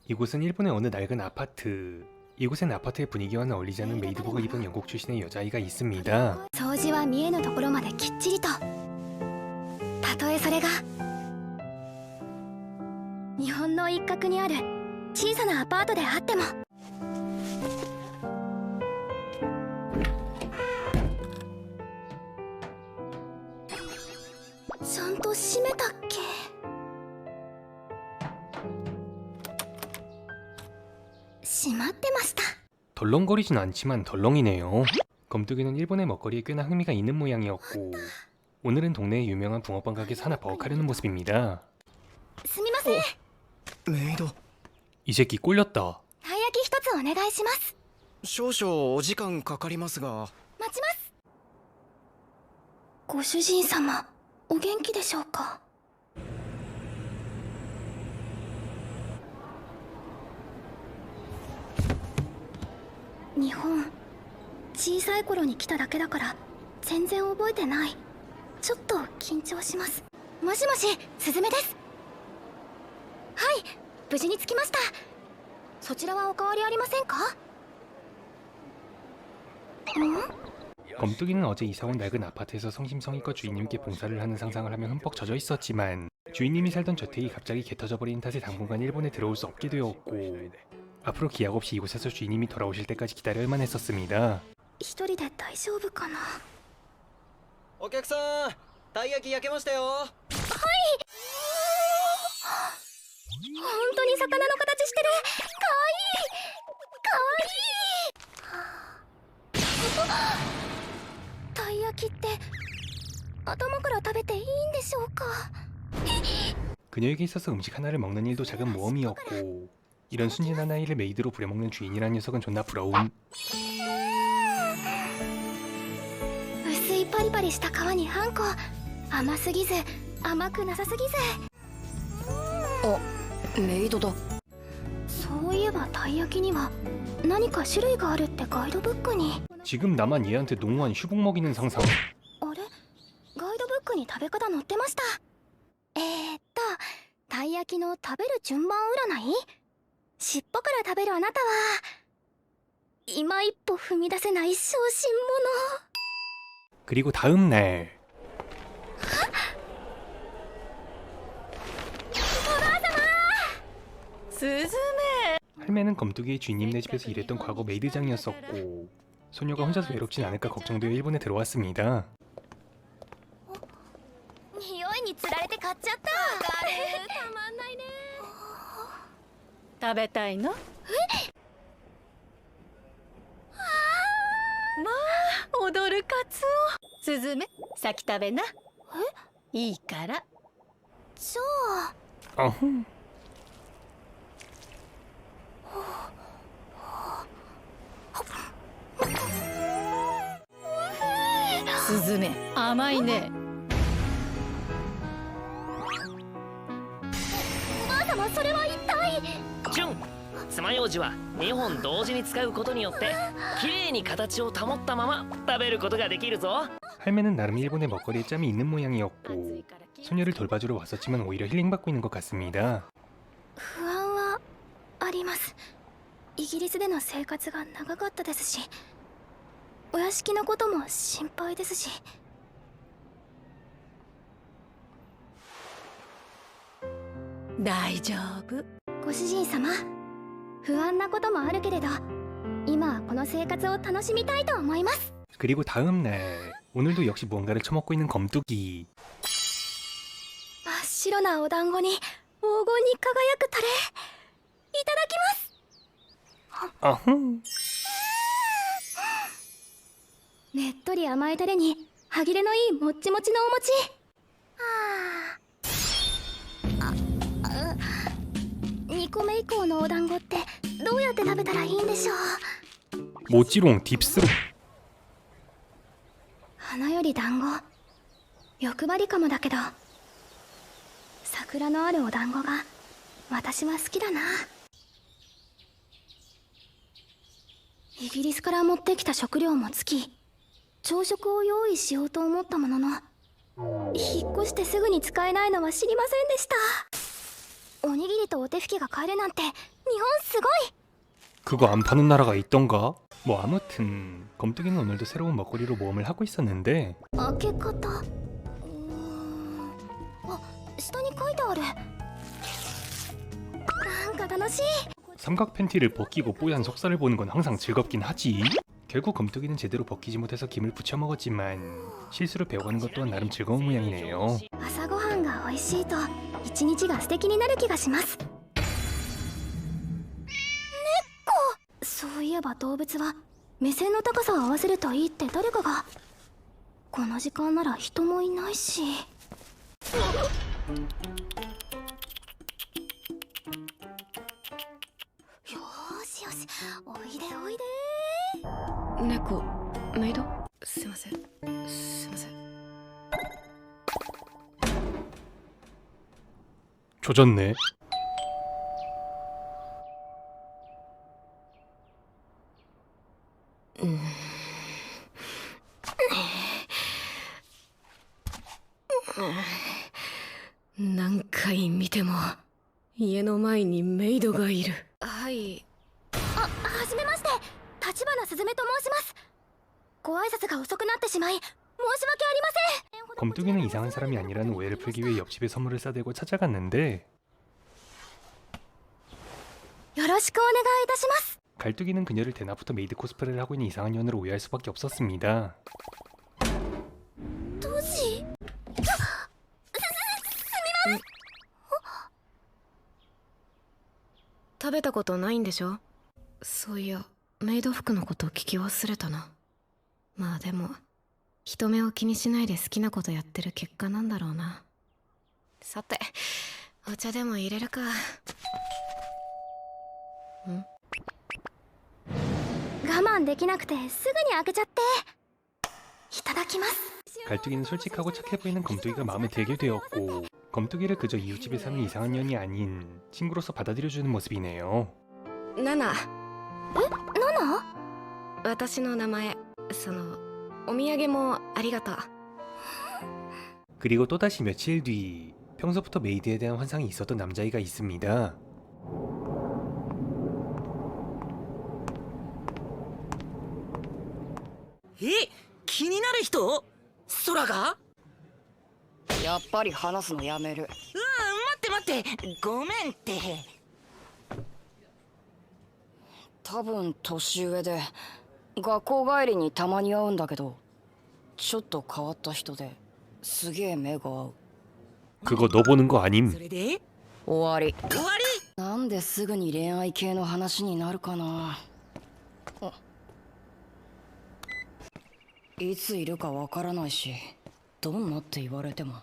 이곳은 일본의 어느 낡은 아파트. 이곳엔 아파트의 분위기와는 어울리지 않는 메이드복을 입은 영국 출신의 여자아이가 있습니다. 掃除は見えぬところまできっちりと。たとえそれが日本の一角にある小さなアパートであっても。ちゃんと閉めたっけ。閉まってました。 덜렁거리진 않지만 덜렁이네요. 검뚜기는 일본의 먹거리에 꽤나 흥미가 있는 모양이었고 오늘은 동네의 유명한 붕어빵 가게에서 하나 버럭하려는 모습입니다. すみません。メイド 이 새끼 꼴렸다. たい焼き一つお願いします。少々お時間かかりますが。待ちます。ご主人様、お元気でしょうか。日本、小さい頃に来ただけだから全然覚えてない。ちょっと緊張します。もしもし、スズメです。はい、無事に着きました。そちらはお変わりありませんか。 검뚜기는 어제 이사온 낡은 아파트에서 성심성의껏 주인님께 봉사를 하는 상상을 하며 흠뻑 젖어 있었지만 주인님이 살던 저택이 갑자기 개터져버린 탓에 당분간 일본에 들어올 수 없게 되었고 앞으로 기약 없이 이곳에서 주인님이 돌아오실 때까지 기다려야만 했었습니다. 一人で大丈夫かな。お客さん、たい焼き焼けましたよ。はい。本当に魚の形してる。かわいい。かわいい。たい焼きって頭から食べていいんでしょうか。 그녀에게 있어서 음식 하나를 먹는 일도 작은 모험이었고 이런 순진한 아이를 메이드로 부려먹는 주인이란 녀석은 존나 부러움. 薄いパリパリした皮にあんこ、甘すぎず甘くなさすぎず。あ、メイドだ。そういえばたい焼きには何か種類があるってガイドブックに。 지금 나만 얘한테 농후한 슈북 먹이는 상상. あれ、ガイドブックに食べ方載ってました。たい焼きの食べる順番占い。尻尾から食べるあなたは今一歩踏み出せない小心者。 그리고 다음 날 할매는 검뚜기의 주인님네 집에서 일했던 과거 메이드장이었었고 소녀가 혼자서 외롭진 않을까 걱정되어 일본에 들어왔습니다. 匂いにつられて買っちゃった。たまんないね。食べたいの？まあ、踊るカツオ。スズメ、先食べな。いいから。じゃあ。 어흥. スズメ、甘いね。おばあ様、それは一体。ジュン、爪楊枝は2本同時に使うことによってきれいに形を保ったまま食べることができるぞ。 할매는 나름 일본의 먹거리에 짬이 있는 모양이었고 소녀를 돌봐주러 왔었지만 오히려 힐링받고 있는 것 같습니다. 不安はあります。イギリスでの生活が長かったですし、お屋敷のことも心配ですし。大丈夫。ご主人様、不安なこともあるけれど今はこの生活を楽しみたいと思います。 그리고 다음 날 오늘도 역시 무언가를 처먹고 있는 검뚜기. 真っ白なお団子に黄金に輝くタレ、いただきます。 어흥. ねっとり甘いタレに歯切れのいいもっちもちのお餅。2個目以降のお団子ってどうやって食べたらいいんでしょう。 모찌롱 딥스로. 花より団子、欲張りかもだけど桜のあるお団子が私は好きだな。イギリスから持ってきた食料も尽き、朝食を用意しようと思ったものの引っ越してすぐに使えないのは知りませんでした。おにぎりとお手拭きが買えるなんて日すごい。 그거 안 파는 나라가 있던가? 뭐 아무튼 검뚜기는 오늘도 새로운 먹거리로 모험을 하고 있었는데 開け方あ、下に書いてある。なんか楽しい。 삼각 팬티를 벗기고 뽀얀 속살을 보는 건 항상 즐겁긴 하지. 결국 검뚜기는 제대로 벗기지 못해서 김을 부쳐 먹었지만 실수로 배워가는 것 또한 나름 즐거운 모양이네요. 朝ごはんが美味しいと一日が素敵になる気がします。そういえば動物は目線の高さを合わせるといいって誰かが。この時間なら人もいないし。よーしよし、おいでおいで。猫メイドすいませんすいません。 조졌네.何回見ても家の前にメイドがいる。はい。はじめまして、立花すずめと申します。ご挨拶が遅くなってしまい申し訳ありません。 검뚜기는 이상한 사람이 아니라는 오해를 풀기 위해 옆집에 선물을 싸들고 찾아갔는데 よろしくお願いいたします。 갈뚜기는 그녀를 대낮부터 메이드 코스프레를 하고 있는 이상한 년으로 오해할 수밖에 없었습니다. どうし食べたことないんでしょ。そういやメイド服のこと聞き忘れたな。まあでも人目を気にしないで好きなことやってる結果なんだろうな。さてお茶でも入れるか。我慢できなくてすぐに開けちゃって。いただきます。 갈뚜기는 솔직하고 착해 보이는 검뚜기가 마음에 들게 되었고 검뚜기를 그저 이웃집에 사는 이상한 년이 아닌 친구로서 받아들여주는 모습이네요. ナナ。え、ナナ？私の名前、お土産もありがとう。 그리고 또다시 며칠 뒤 평소부터 메이드에 대한 환상이 있었던 남자아이가 있습니다. 気になる人？空が？やっぱり話すのやめる。待ってごめんって。多分年上で学校帰りにたまに会うんだけど、ちょっと変わった人ですげえ目が合う。 그거 너 보는 거 そ 아님? れで？終わり。終わり？なんですぐに恋愛系の話になるかな。いついるかわからないし、どんなって言われても。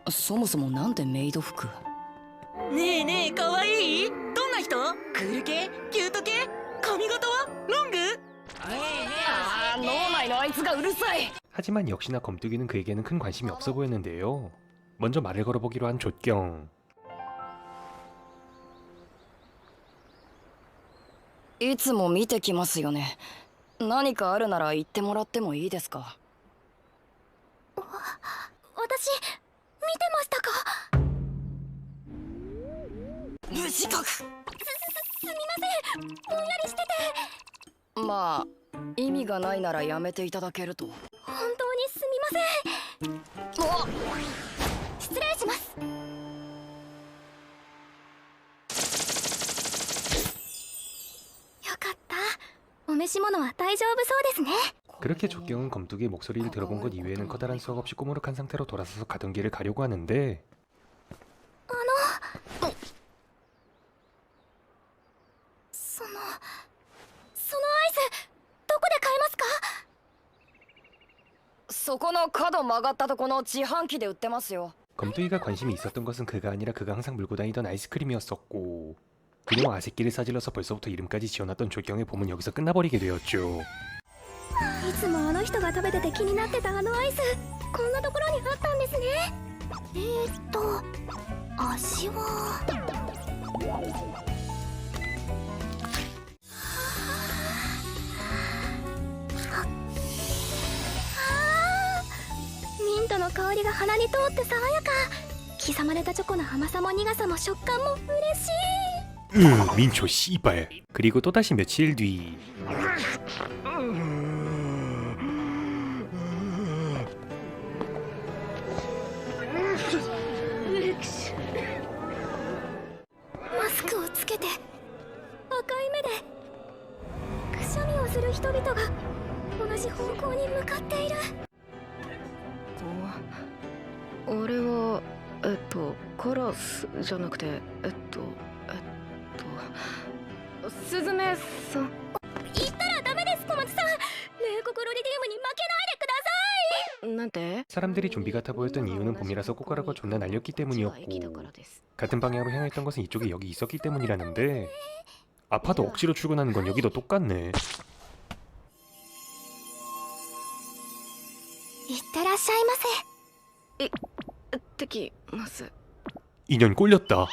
そもそもなんでメイド服？ねえねえ、かわいい？どんな人？クール系？キュート系？髪型は？ロング？ああ、脳内のあいつがうるさい。 하지만 역시나 검뚜기는 그에게는 큰 관심이 없어 보였는데요. 먼저 말을 걸어보기로 한 조경. いつも見てきますよね。何かあるなら言ってもらってもいいですか？私見てましたか？無自覚。すみません、ぼんやりしてて。まあ意味がないならやめていただけると。本当にすみません。お、失礼します。よかった。お召し物は大丈夫そうですね。 그렇게 조경은 검뚜기의 목소리를 들어본 것 이외에는 커다란 수확 없이 꼬무룩한 상태로 돌아서서 가던 길을 가려고 하는데 そのアイスどこで買えますか？そこの角曲がったとこの自販機で売ってますよ。 검뚜기가 관심이 있었던 것은 그가 아니라 그가 항상 물고 다니던 아이스크림이었었고 그녀 아새끼를 싸질러서 벌써부터 이름까지 지어놨던 조경의 봄은 여기서 끝나버리게 되었죠. いつもあの人が食べてて気になってたあのアイス、こんなところにあったんですね。味は香りが鼻に通って爽やか。刻まれたチョコの甘さも苦さも食感も嬉しい。 민초 씨발. 그리고 또다시 며칠 뒤.マスクをつけて赤い目でくしゃみをする人々が同じ方向に向かっている。俺はカラスじゃなくてスズメさん。言ったらダメです、小松さん。冷酷ロリディウムに負けないでください。なんて 사람들이 좀비 같아 보였던 이유는 봄이라서 꼬까라가 존나 날렸기 때문이었고 같은 방향으로 향했던 것은 이쪽에 여기 있었기 때문이라는데 아파도 억지로 출근하는 건 여기도 똑같네. いってらっしゃいませ。できます。 인연 꼴렸다.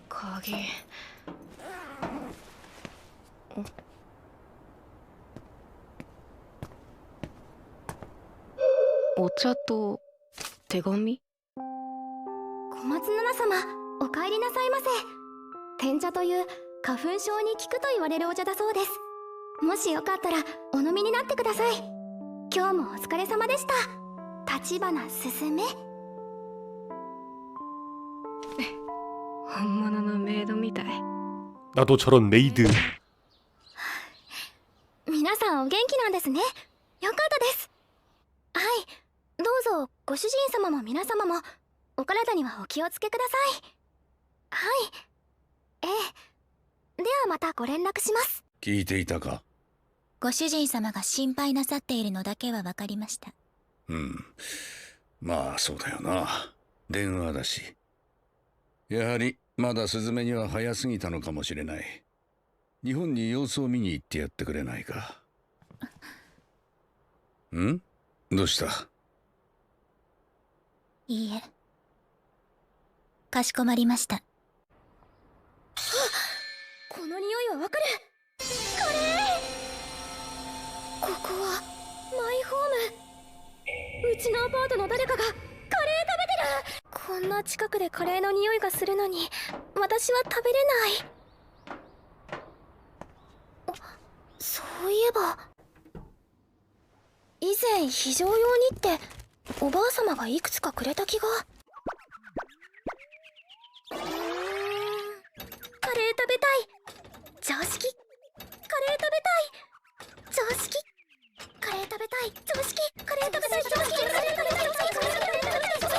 鍵。お茶と手紙。小松菜奈様、お帰りなさいませ。天茶という花粉症に効くと言われるお茶だそうです。もしよかったらお飲みになってください。今日もお疲れ様でした。立花すずめ。本物のメイドみたい。 나도 저런 메이드. 皆さんお元気なんですね。よかったです。はい、どうぞご主人様も皆様もお体にはお気をつけください。はい、ええ。ではまたご連絡します。聞いていたか。ご主人様が心配なさっているのだけは分かりました。まあそうだよな。電話だし。やはりまだスズメには早すぎたのかもしれない。日本に様子を見に行ってやってくれないか。どうした？いいえ。かしこまりました。この匂いはわかる。カレー。ここはマイホーム。うちのアパートの誰かがカレー食べてる。こんな近くでカレーの匂いがするのに私は食べれない。そういえば以前非常用にっておばあ様がいくつかくれた気が。カレー食べたい。常識。カレー食べたい。常識。カレー食べたい。常識。カレー食べたい。常識。カレー食べたい。常識。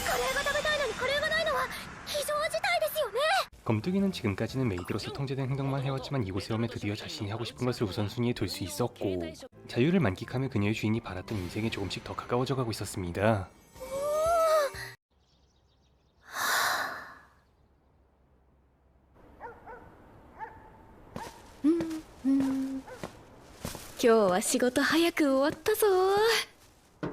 カレーが食べたいのにカレーがないのは非常事態ですよね。 검뚜기는 지금까지는 메이드로서 통제된 행동만 해왔지만 이곳에 오면 드디어 자신이 하고 싶은 것을 우선순위에 둘 수 있었고 자유를 만끽하며 그녀의 주인이 바랐던 인생에 조금씩 더 가까워져 가고 있었습니다. 今日は仕事早く終わったぞ。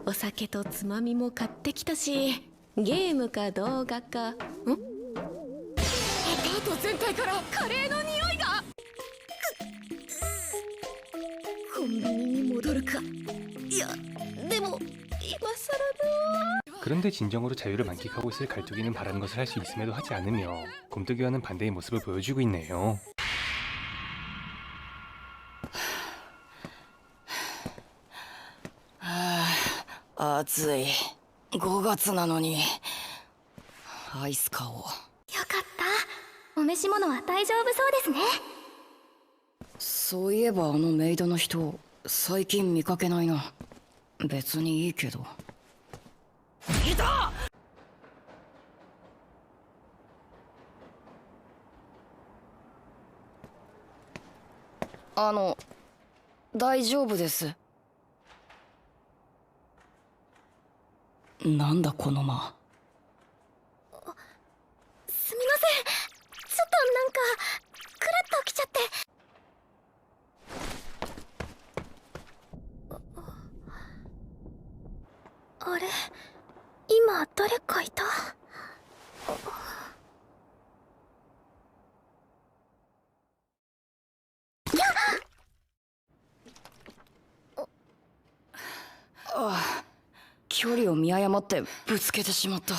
お酒とつまみも買ってきたし、ゲームか動画か。アパート全体からカレーの匂いが。コンビニに戻るか。いや、でも今更だ。 그런데 진정으로 자유를 만끽하고 있을 갈뚜기는 바라는 것을 할 수 있음에도 하지 않으며 곰뚜기와는 반대의 모습을 보여주고 있네요. 아, 暑い。5月なのにアイス買おう。よかった。お召し物は大丈夫そうですね。そういえばあのメイドの人最近見かけないな。別にいいけど。いた！大丈夫です。なんだこの間。すみません。ちょっとなんかクラッときちゃって。あれ、今誰かいた？あ、距離を見誤ってぶつけてしまった。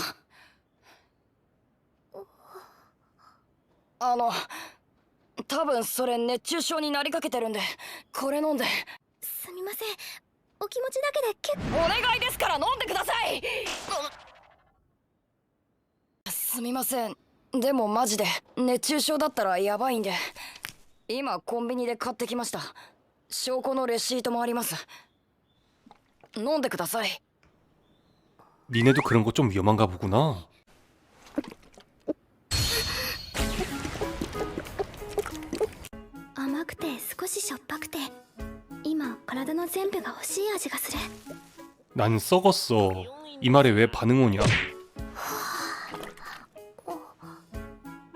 多分それ熱中症になりかけてるんで、これ飲んで。すみません、お気持ちだけで結構。お願いですから飲んでください。すみません、でもマジで熱中症だったらやばいんで、今コンビニで買ってきました。証拠のレシートもあります。飲んでください。 니네도 그런 거 좀 위험한가 보구나. 甘くて少ししょっぱくて、今体の全部が欲しい味がする。 난 썩었어. 이 말에 왜 반응 오냐?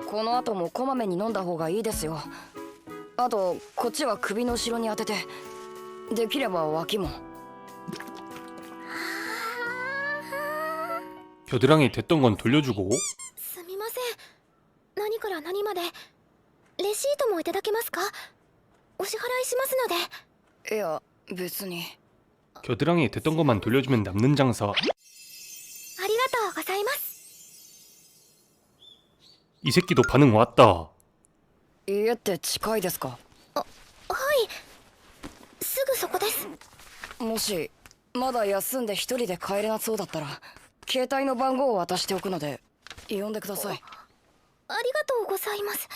この後もこまめに飲んだ方がいいですよ。あとこっちは首の後ろに当てて、できれば脇も。 겨드랑이에 됐던 건 돌려주고. すみません、何から何までレシートもいただけますか？お支払いしますので。いや別に。 겨드랑이에 됐던 것만 돌려주면 남는 장사. ありがとうございます。 이 새끼도 반응 왔다. 家って近いですか？はい、すぐそこです。もしまだ休んで一人で帰れなそうだったら、携帯の番号を渡しておくので呼んでください。ありがとうございます。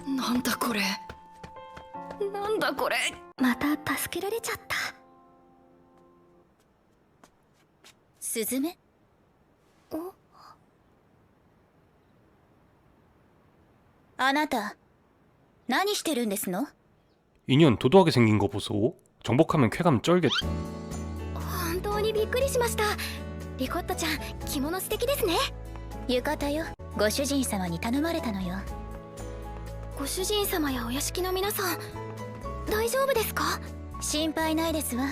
なんだこれ、なんだこれ。また助けられちゃった。スズメ？お、あなた何してるんですの？ 인연 도도하게 생긴 거 보소. 정복하면 쾌감 쩔겠. 本当にびっくりしました。リコットちゃん、着物素敵ですね。浴衣よ。ご主人様に頼まれたのよ。ご主人様やお屋敷の皆さん、大丈夫ですか？心配ないですわ。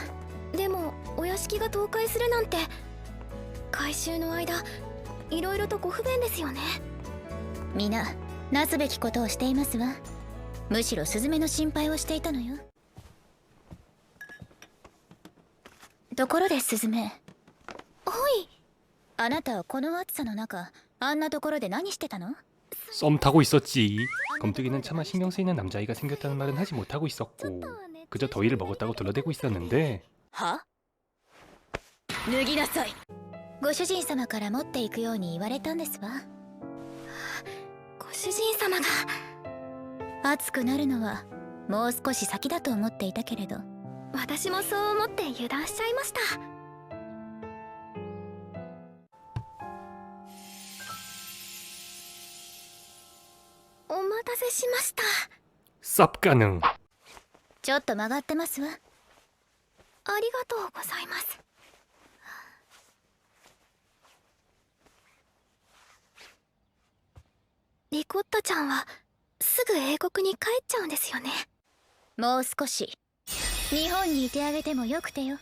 でもお屋敷が倒壊するなんて、改修の間いろいろとご不便ですよね。皆なすべきことをしていますわ。むしろスズメの心配をしていたのよ。ところでスズメ。はい。あなたはこの暑さの中、あんなところで何してたの？ 썸 타고 있었지. 검뜨기는 차마 신경 쓰이는 남자아이가 생겼다는 말은 하지 못하고 있었고, 그저 더위를 먹었다고 둘러대고 있었는데. は？脱ぎなさい。ご主人様から持っていくように言われたんですわ。ご主人様が。暑くなるのはもう少し先だと思っていたけれど。私もそう思って油断しちゃいました。お待たせしました。 쌉 가능. ちょっと曲がってますわ。ありがとうございます。リコッタちゃんはすぐ英国に帰っちゃうんですよね。もう少し日本にいてあげてもよくてよ。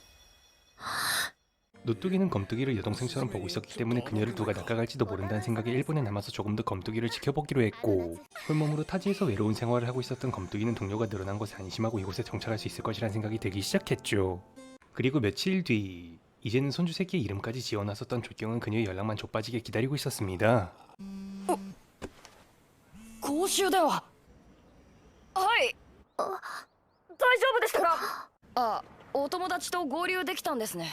노뚜기는 검뜨기를 여동생처럼 보고 있었기 때문에 그녀를 누가 낚아갈지도 모른다는 생각에 일본에 남아서 조금 더 검뜨기를 지켜보기로 했고, 홀몸으로 타지에서 외로운 생활을 하고 있었던 검뜨기는 동료가 늘어난 것에 안심하고 이곳에 정착할 수 있을 것이란 생각이 들기 시작했죠. 그리고 며칠 뒤, 이제는 손주 새끼의 이름까지 지어놨었던 조경은 그녀의 연락만 좆빠지게 기다리고 있었습니다. 公衆電話。はい。大丈夫ですか？あ、お友達と合流できたんですね。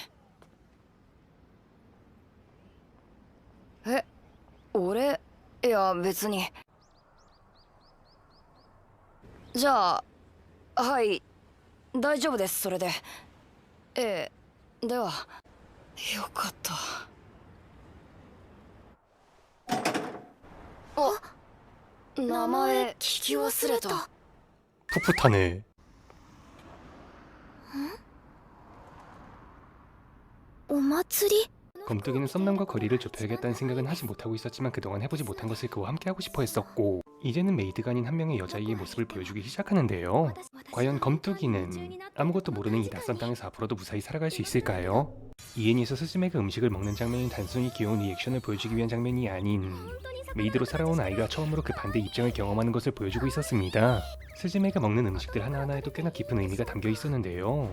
え、俺？いや別に。じゃあ、はい、大丈夫です。それで。ええ、では。よかった。あ、名前聞き忘れた。 풋풋하네. お祭り？この 검뚜기는 썸남과 거리를 좁혀야겠다는 생각은 하지 못하고 있었지만 그동안 해보지 못한 것을 그와 함께하고 싶어 했었고, 이제는 메이드가 아닌 한 명의 여자아이의 모습을 보여주기 시작하는데요. 과연 검뚜기는 아무것도 모르는 이 낯선 땅에서 앞으로도 무사히 살아갈 수 있을까요? 이 애니에서 스즈메가 음식을 먹는 장면은 단순히 귀여운 리액션을 보여주기 위한 장면이 아닌 메이드로 살아온 아이가 처음으로 그 반대 입장을 경험하는 것을 보여주고 있었습니다. 스즈메가 먹는 음식들 하나하나에도 꽤나 깊은 의미가 담겨 있었는데요.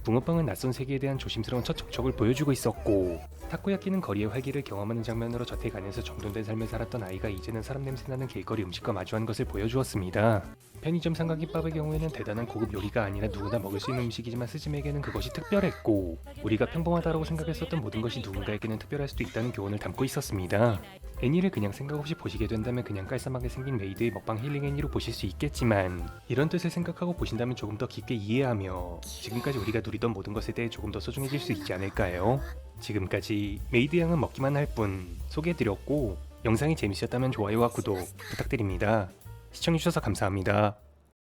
붕어빵은 낯선 세계에 대한 조심스러운 첫 접촉을 보여주고 있었고, 타코야키는 거리의 활기를 경험하는 장면으로 저택 안에서 정돈된 삶을 살았던 아이가 이제는 사람 냄새나는 길거리 음식과 마주한 것을 보여주었습니다. 편의점 삼각김밥의 경우에는 대단한 고급 요리가 아니라 누구나 먹을 수 있는 음식이지만 스즈메에게는 그것이 특별했고, 우리가 평범하다고 생각했었던 모든 것이 누군가에게는 특별할 수도 있다는 교훈을 담고 있었습니다. 애니를 그냥 생각 없이 보시게 된다면 그냥 깔쌈하게 생긴 메이드의 먹방 힐링 애니로 보실 수 있겠지만, 이런 뜻을 생각하고 보신다면 조금 더 깊게 이해하며 지금까지 우리가 누리던 모든 것에 대해 조금 더 소중해질 수 있지 않을까요? 지금까지 메이드 양은 먹기만 할 뿐 소개해드렸고, 영상이 재밌으셨다면 좋아요와 구독 부탁드립니다. 시청해주셔서 감사합니다.